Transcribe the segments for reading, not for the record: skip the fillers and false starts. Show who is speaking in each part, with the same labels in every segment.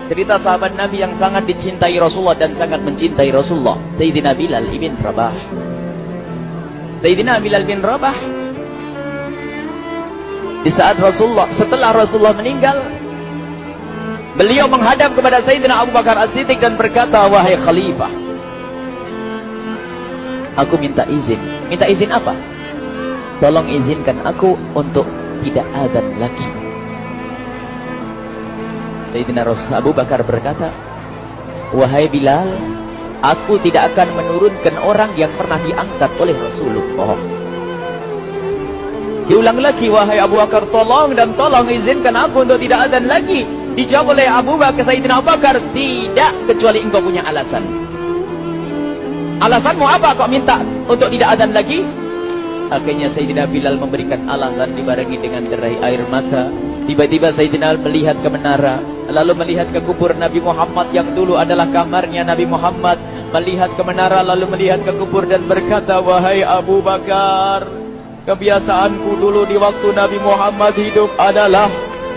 Speaker 1: Cerita sahabat Nabi yang sangat dicintai Rasulullah dan sangat mencintai Rasulullah, Sayyidina Bilal ibn Rabah. Sayyidina Bilal bin Rabah, di saat setelah Rasulullah meninggal, beliau menghadap kepada Sayyidina Abu Bakar As-Siddiq dan berkata, wahai khalifah, aku minta izin. Minta izin apa? Tolong izinkan aku untuk tidak adzan lagi. Sayyidina Abu Bakar berkata, wahai Bilal, aku tidak akan menurunkan orang yang pernah diangkat oleh Rasulullah. Diulang lagi, wahai Abu Bakar, tolong dan tolong izinkan aku untuk tidak adzan lagi. Dijawab oleh Abu Bakar, Sayyidina Abu Bakar, tidak, kecuali engkau punya alasan. Alasanmu apa kau minta untuk tidak adzan lagi? Akhirnya Sayyidina Bilal memberikan alasan dibarengi dengan derai air mata. Tiba-tiba Sayyidina melihat ke menara, lalu melihat ke kubur Nabi Muhammad yang dulu adalah kamarnya Nabi Muhammad. Melihat ke menara, lalu melihat ke kubur dan berkata, wahai Abu Bakar, kebiasaanku dulu di waktu Nabi Muhammad hidup adalah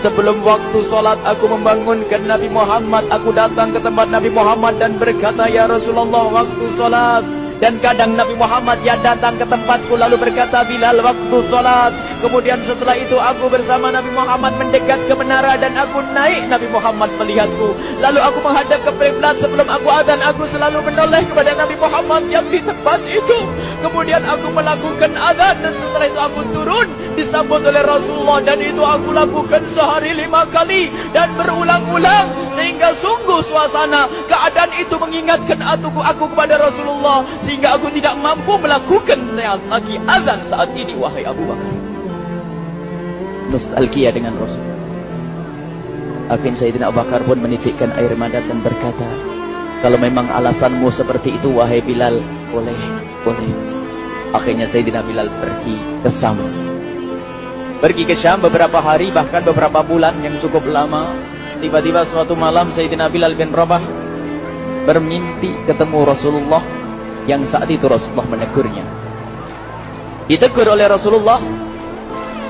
Speaker 1: sebelum waktu sholat aku membangunkan Nabi Muhammad. Aku datang ke tempat Nabi Muhammad dan berkata, ya Rasulullah, waktu sholat. Dan kadang Nabi Muhammad ya datang ke tempatku lalu berkata, Bilal, waktu sholat. Kemudian setelah itu aku bersama Nabi Muhammad mendekat ke menara dan aku naik. Nabi Muhammad melihatku. Lalu aku menghadap ke kiblat. Sebelum aku adzan, aku selalu menoleh kepada Nabi Muhammad yang di tempat itu. Kemudian aku melakukan adzan dan setelah itu aku turun disambut oleh Rasulullah. Dan itu aku lakukan sehari 5 kali dan berulang-ulang. Sehingga sungguh suasana keadaan itu mengingatkan aku kepada Rasulullah. Sehingga aku tidak mampu melakukan lagi azan saat ini, wahai Abu Bakar. Nostalgia dengan Rasul. Akhirnya Sayyidina Abu Bakar pun menitikkan air mata dan berkata, kalau memang alasanmu seperti itu, wahai Bilal, boleh. Akhirnya Sayyidina Bilal pergi ke Syam. Pergi ke Syam beberapa hari, bahkan beberapa bulan yang cukup lama. Tiba-tiba suatu malam Sayyidina Bilal bin Rabah bermimpi ketemu Rasulullah. Yang saat itu Rasulullah menegurnya. Ditegur oleh Rasulullah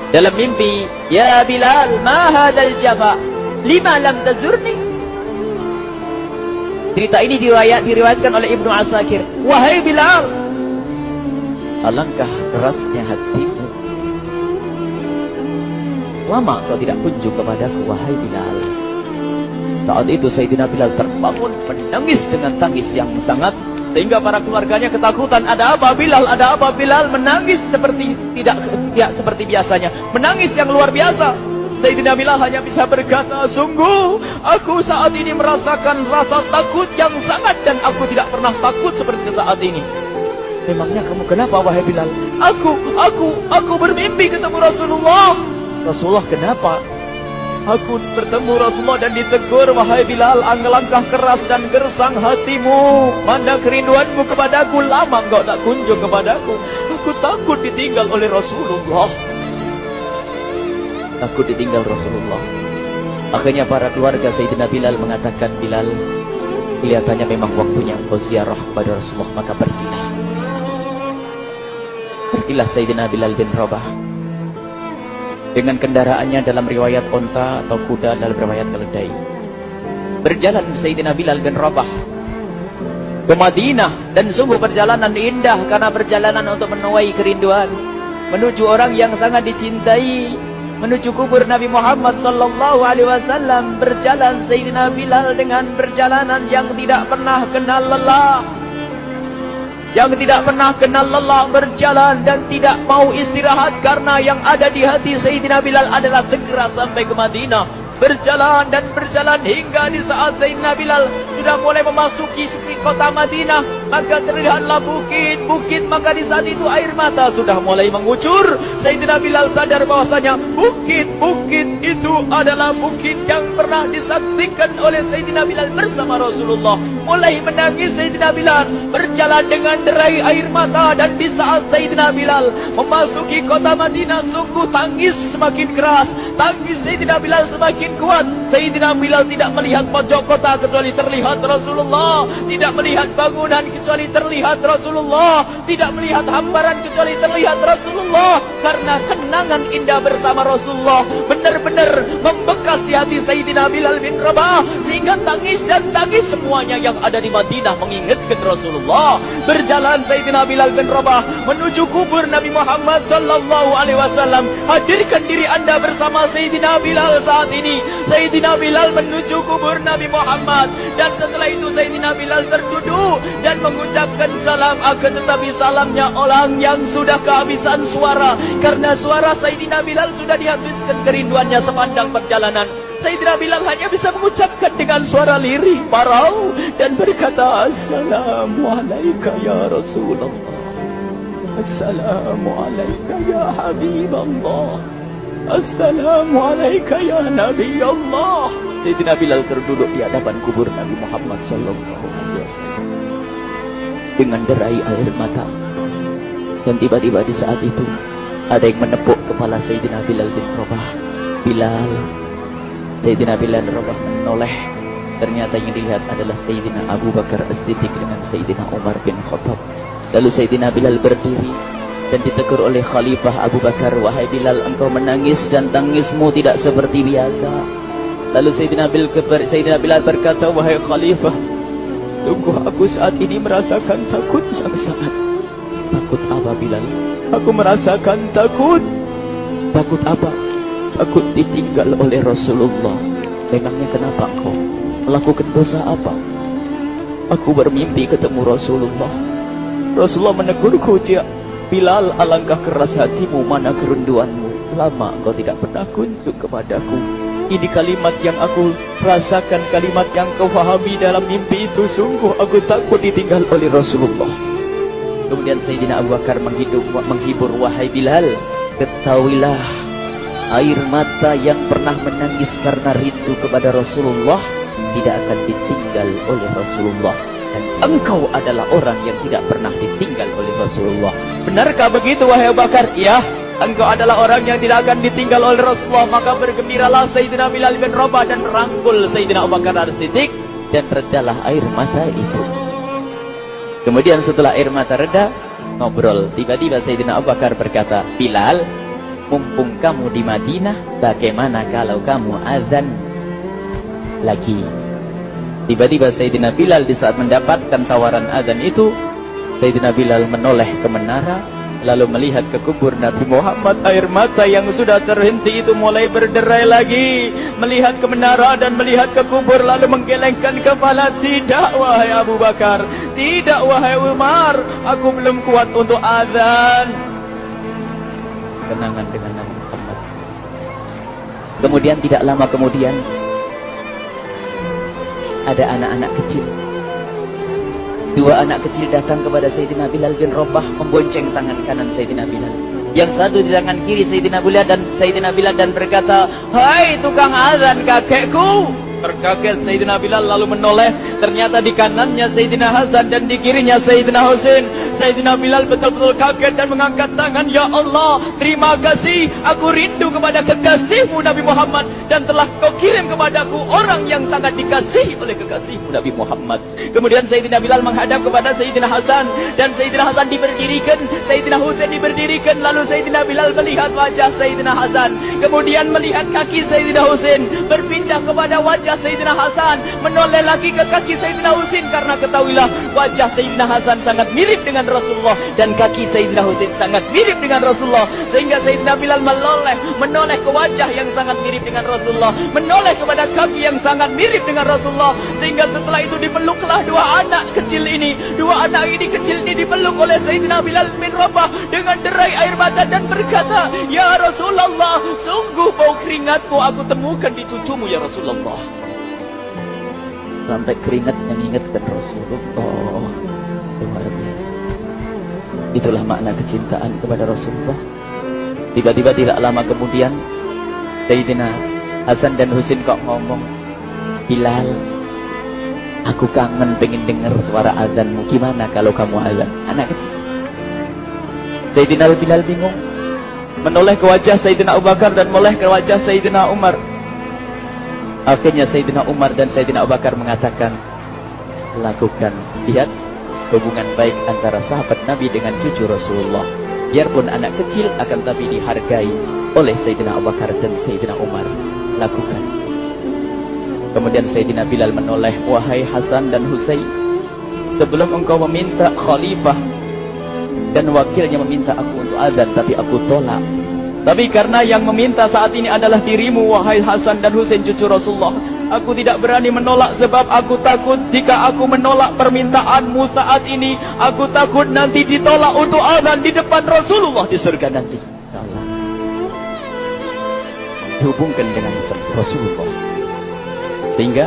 Speaker 1: dalam mimpi, ya Bilal, ma hadal jafa, lima lam tazurni. Cerita ini diriwayatkan oleh Ibnu Asakir. Wahai Bilal, alangkah kerasnya hatimu, lama kau tidak kunjung kepadaku, wahai Bilal. Saat itu Sayyidina Bilal terbangun menangis dengan tangis yang sangat, sehingga para keluarganya ketakutan. Ada apa Bilal? Ada apa Bilal? Menangis seperti tidak seperti biasanya, menangis yang luar biasa. Sayyidina Bilal hanya bisa berkata, sungguh aku saat ini merasakan rasa takut yang sangat, dan aku tidak pernah takut seperti saat ini. Memangnya kamu kenapa, wahai Bilal? Aku bermimpi ketemu Rasulullah. Rasulullah, kenapa? Aku bertemu Rasulullah dan ditegur, wahai Bilal, alangkah keras dan gersang hatimu. Mana kerinduanmu kepadaku, lama engkau tak kunjung kepadaku. Aku takut ditinggal oleh Rasulullah. Aku ditinggal Rasulullah. Akhirnya para keluarga Sayyidina Bilal mengatakan, Bilal, kelihatannya memang waktunya engkau ziarah kepada Rasulullah, maka pergilah. Pergilah Sayyidina Bilal bin Rabah dengan kendaraannya, dalam riwayat onta atau kuda, dalam riwayat keledai. Berjalan Sayyidina Bilal bin Rabah ke Madinah, dan sungguh perjalanan indah karena perjalanan untuk menuai kerinduan, menuju orang yang sangat dicintai, menuju kubur Nabi Muhammad sallallahu alaihi wasallam. Berjalan Sayyidina Bilal dengan perjalanan yang tidak pernah kenal lelah. Yang tidak pernah kenal lelah berjalan dan tidak mau istirahat, karena yang ada di hati Sayyidina Bilal adalah segera sampai ke Madinah. Berjalan dan berjalan hingga di saat Sayyidina Bilal sudah mulai memasuki kota Madinah, maka terlihatlah bukit-bukit. Maka di saat itu air mata sudah mulai mengucur. Sayyidina Bilal sadar bahwasanya bukit-bukit itu adalah bukit yang pernah disaksikan oleh Sayyidina Bilal bersama Rasulullah. Mulai menangis Sayyidina Bilal, berjalan dengan derai air mata. Dan di saat Sayyidina Bilal memasuki kota Madinah, sungguh tangis semakin keras, tangis Sayyidina Bilal semakin kuat. Sayyidina Bilal tidak melihat pojok kota kecuali terlihat Rasulullah, tidak melihat bangunan kecuali terlihat Rasulullah, tidak melihat hamparan kecuali terlihat Rasulullah. Karena kenangan indah bersama Rasulullah benar-benar membekas membekas di hati Sayyidina Bilal bin Rabah, sehingga tangis dan tangis semuanya yang ada di Madinah mengingatkan Rasulullah. Berjalan Sayyidina Bilal bin Rabah menuju kubur Nabi Muhammad sallallahu alaihi wasallam. Hadirkan diri Anda bersama Sayyidina Bilal saat ini. Sayyidina Bilal menuju kubur Nabi Muhammad, dan setelah itu Sayyidina Bilal berduduk dan mengucapkan salam, akan tetapi salamnya orang yang sudah kehabisan suara, karena suara Sayyidina Bilal sudah dihabiskan kerinduannya sepanjang perjalanan. Sayyidina Bilal hanya bisa mengucapkan dengan suara lirih parau dan berkata, Assalamualaikum ya Rasulullah, Assalamualaikum ya Habiballah, Assalamualaikum ya Nabi Allah. Sayyidina Bilal terduduk di hadapan kubur Nabi Muhammad sallallahu alaihi wasallam dengan derai air mata. Dan tiba-tiba di saat itu ada yang menepuk kepala Sayyidina Bilal bin Rabah. Bilal. Sayyidina Bilal bin Rabah menoleh. Ternyata yang dilihat adalah Sayyidina Abu Bakar As-Siddiq dengan Sayyidina Umar bin Khattab. Lalu Sayyidina Bilal berdiri dan ditegur oleh Khalifah Abu Bakar, wahai Bilal, engkau menangis dan tangismu tidak seperti biasa. Lalu Sayyidina Bilal berkata, wahai Khalifah, sungguh aku saat ini merasakan takut yang sangat. Takut apa Bilal? Aku merasakan takut. Takut apa? Takut ditinggal oleh Rasulullah. Memangnya kenapa kau? Melakukan dosa apa? Aku bermimpi ketemu Rasulullah. Rasulullah menegurku, Bilal, alangkah keras hatimu, mana kerinduanmu. Lama engkau tidak pernah kunjung kepadaku. Ini kalimat yang aku rasakan, kalimat yang kau fahami dalam mimpi itu. Sungguh aku takut ditinggal oleh Rasulullah. Kemudian Sayyidina Abu Bakar menghibur, wahai Bilal, ketahuilah, air mata yang pernah menangis karena rindu kepada Rasulullah tidak akan ditinggal oleh Rasulullah. Dan engkau adalah orang yang tidak pernah ditinggal oleh Rasulullah. Benarkah begitu wahai Abu Bakar? Ya, engkau adalah orang yang tidak akan ditinggal oleh Rasulullah. Maka bergembiralah Sayyidina Bilal bin Rabah dan merangkul Sayyidina Abu Bakar As-Siddiq, dan redalah air mata itu. Kemudian setelah air mata reda, ngobrol. Tiba-tiba Sayyidina Abu Bakar berkata, Bilal, mumpung kamu di Madinah, bagaimana kalau kamu azan lagi? Tiba-tiba Sayyidina Bilal di saat mendapatkan tawaran azan itu, Sayyidina Bilal menoleh ke menara, lalu melihat ke kubur Nabi Muhammad. Air mata yang sudah terhenti itu mulai berderai lagi. Melihat ke menara dan melihat ke kubur, lalu menggelengkan kepala. Tidak wahai Abu Bakar, tidak wahai Umar, aku belum kuat untuk azan. Kenangan dengan Nabi Muhammad. Kemudian tidak lama kemudian ada anak-anak kecil. Dua anak kecil datang kepada Sayyidina Bilal bin Rabah, membonceng tangan kanan Sayyidina Bilal. Yang satu di tangan kiri Sayyidina Bilal dan berkata, hai tukang azan kakekku. Terkaget Sayyidina Bilal lalu menoleh. Ternyata di kanannya Sayyidina Hasan dan di kirinya Sayyidina Husain. Sayyidina Bilal betul-betul kaget dan mengangkat tangan. Ya Allah, terima kasih. Aku rindu kepada kekasihmu Nabi Muhammad, dan telah kau kirim kepadaku orang yang sangat dikasihi oleh kekasihmu Nabi Muhammad. Kemudian Sayyidina Bilal menghadap kepada Sayyidina Hasan, dan Sayyidina Hasan diberdirikan, Sayyidina Husain diberdirikan. Lalu Sayyidina Bilal melihat wajah Sayyidina Hasan, kemudian melihat kaki Sayyidina Husain, berpindah kepada wajah Sayyidina Hasan, menoleh lagi ke kaki Sayyidina Husain, karena ketahuilah wajah Sayyidina Hasan sangat mirip dengan Rasulullah dan kaki Sayyidina Husain sangat mirip dengan Rasulullah, sehingga Sayyidina Bilal menoleh ke wajah yang sangat mirip dengan Rasulullah, menoleh kepada kaki yang sangat mirip dengan Rasulullah, sehingga setelah itu dipeluklah dua anak kecil ini. Dua anak ini kecil ini dipeluk oleh Sayyidina Bilal bin Rabah dengan derai air mata dan berkata, ya Rasulullah, sungguh bau keringatmu aku temukan di cucumu ya Rasulullah. Sampai keringatnya mengingatkan Rasulullah. Luar biasa. Itulah makna kecintaan kepada Rasulullah. Tiba-tiba tidak lama kemudian Sayyidina Hasan dan Husain kok ngomong, Bilal, aku kangen pengen dengar suara azanmu. Gimana kalau kamu azan? Anak kecil. Sayyidina Bilal bingung, menoleh ke wajah Sayyidina Abu Bakar dan menoleh ke wajah Sayyidina Umar. Akhirnya Sayyidina Umar dan Sayyidina Abu Bakar mengatakan, lakukan. Lihat hubungan baik antara sahabat Nabi dengan cucu Rasulullah. Biarpun anak kecil, akan tapi dihargai oleh Sayyidina Abu Bakar dan Sayyidina Umar. Lakukan. Kemudian Sayyidina Bilal menoleh, wahai Hasan dan Husain, sebelum engkau meminta khalifah dan wakilnya meminta aku untuk azan, tapi aku tolak. Tapi karena yang meminta saat ini adalah dirimu, wahai Hasan dan Husain cucu Rasulullah, aku tidak berani menolak sebab aku takut jika aku menolak permintaanmu saat ini, aku takut nanti ditolak untuk azan di depan Rasulullah di surga nanti. Insyaallah. Dihubungkan dengan Rasulullah. Sehingga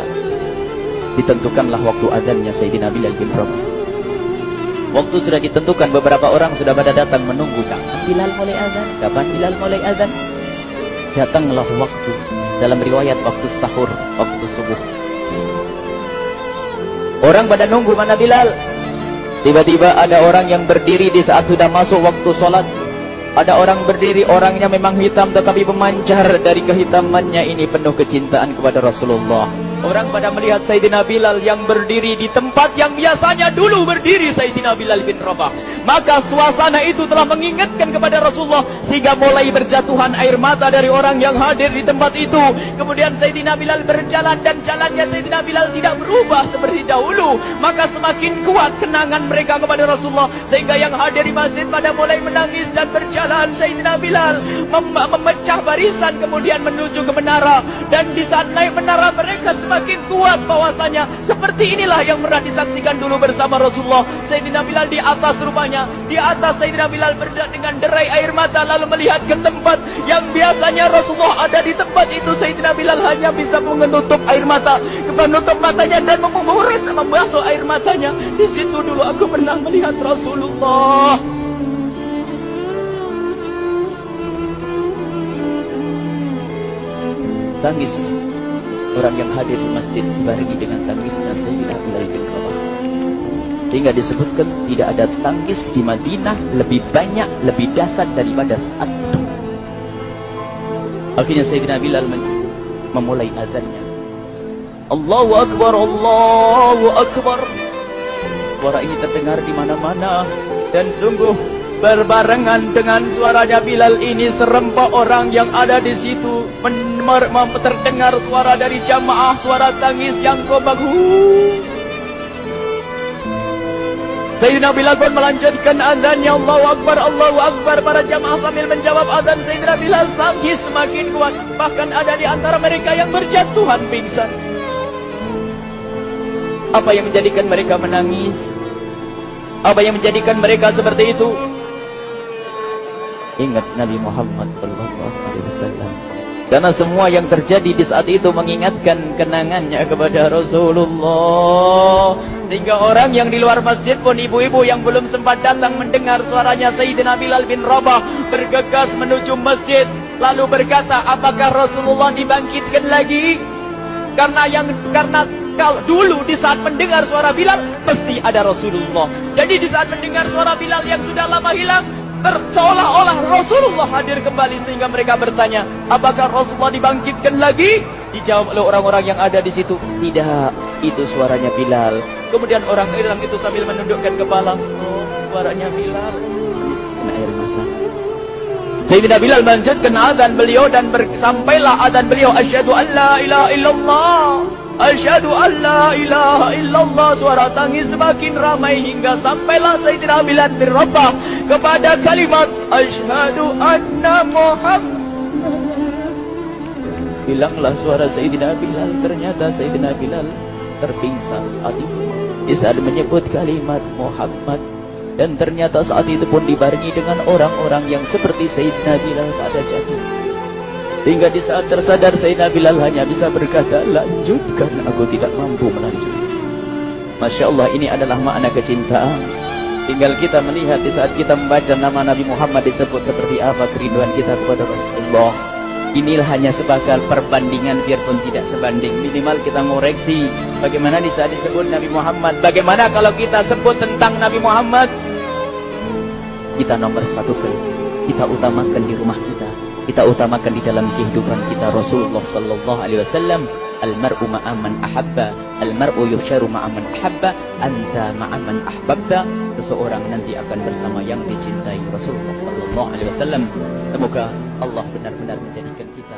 Speaker 1: ditentukanlah waktu azannya Sayyidina Bilal bin Rabah. Waktu sudah ditentukan, beberapa orang sudah pada datang menunggu. Kapan Bilal mulai azan? Kapan Bilal mulai azan? Datanglah waktu, dalam riwayat waktu sahur, waktu subuh. Orang pada nunggu mana Bilal. Tiba-tiba ada orang yang berdiri di saat sudah masuk waktu sholat. Ada orang berdiri, orangnya memang hitam tetapi memancar dari kehitamannya ini penuh kecintaan kepada Rasulullah. Orang pada melihat Sayyidina Bilal yang berdiri di tempat yang biasanya dulu berdiri Sayyidina Bilal bin Rabah. Maka suasana itu telah mengingatkan kepada Rasulullah, sehingga mulai berjatuhan air mata dari orang yang hadir di tempat itu. Kemudian Sayyidina Bilal berjalan, dan jalannya Sayyidina Bilal tidak berubah seperti dahulu. Maka semakin kuat kenangan mereka kepada Rasulullah, sehingga yang hadir di masjid pada mulai menangis dan berjalan. Sayyidina Bilal memecah barisan kemudian menuju ke menara, dan di saat naik menara mereka semakin kuat bahwasanya seperti inilah yang pernah disaksikan dulu bersama Rasulullah. Sayyidina Bilal di atas rupanya, di atas Sayyidina Bilal berada dengan derai air mata, lalu melihat ke tempat yang biasanya Rasulullah ada di tempat itu. Sayyidina Bilal hanya bisa menutup air mata, menutup matanya dan membasuh air matanya. Di situ dulu aku pernah melihat Rasulullah. Tangis orang yang hadir di masjid dibarengi dengan tangisnya Sayyidina Bilal bin Rabah. Sehingga disebutkan tidak ada tangis di Madinah lebih banyak, lebih dahsyat daripada saat itu. Akhirnya Sayyidina Bilal memulai azannya. Allahu Akbar, Allahu Akbar. Suara ini terdengar di mana-mana, dan sungguh berbarengan dengan suaranya Bilal ini serempak orang yang ada di situ terdengar suara dari jamaah, suara tangis yang kompak. Sayyidina Bilal pun melanjutkan azannya, Allahu Akbar, Allahu Akbar. Para jamaah sambil menjawab azan Sayyidina Bilal, tangis semakin kuat. Bahkan ada di antara mereka yang berjatuhan pingsan. Apa yang menjadikan mereka menangis? Apa yang menjadikan mereka seperti itu? Ingat Nabi Muhammad SAW. Karena semua yang terjadi di saat itu mengingatkan kenangannya kepada Rasulullah. Sehingga orang yang di luar masjid pun, ibu-ibu yang belum sempat datang mendengar suaranya Sayyidina Bilal bin Rabah, bergegas menuju masjid, lalu berkata, apakah Rasulullah dibangkitkan lagi? Karena kalau dulu di saat mendengar suara Bilal mesti ada Rasulullah. Jadi di saat mendengar suara Bilal yang sudah lama hilang, seolah-olah Rasulullah hadir kembali, sehingga mereka bertanya, apakah Rasulullah dibangkitkan lagi? Dijawab oleh orang-orang yang ada di situ, tidak, itu suaranya Bilal. Kemudian orang itu sambil menundukkan kepala, oh, suaranya Bilal. Kena air mata. Sayyidina Bilal melanjutkan azan beliau, dan sampailah azan beliau, asyhadu an la ilaha illallah, asyhadu an la ilaha illallah. Suara tangis semakin ramai hingga sampailah Sayyidina Bilal bin Rabah kepada kalimat asyhadu anna Muhammad. Hilanglah suara Sayyidina Bilal. Ternyata Sayyidina Bilal terpingsan saat itu di saat menyebut kalimat Muhammad. Dan ternyata saat itu pun dibarengi dengan orang-orang yang seperti Sayyidina Bilal pada jatuh. Hingga di saat tersadar Sayyidina Bilal hanya bisa berkata, lanjutkan, aku tidak mampu melanjutkan. Masya Allah, ini adalah makna kecintaan. Tinggal kita melihat di saat kita membaca nama Nabi Muhammad disebut seperti apa kerinduan kita kepada Rasulullah. Inilah hanya sebagai perbandingan, biarpun tidak sebanding. Minimal kita ngoreksi bagaimana di saat disebut Nabi Muhammad. Bagaimana kalau kita sebut tentang Nabi Muhammad, kita nomor satu kali, kita utamakan di rumah kita, kita utamakan di dalam kehidupan kita Rasulullah sallallahu alaihi wasallam. Al-mar'u ma'aman ahabba, al-mar'u yusharu ma'aman ahabba, anta ma'aman ahbabta. Seseorang nanti akan bersama yang dicintai Rasulullah sallallahu alaihi wasallam. Semoga Allah benar-benar menjadikan kita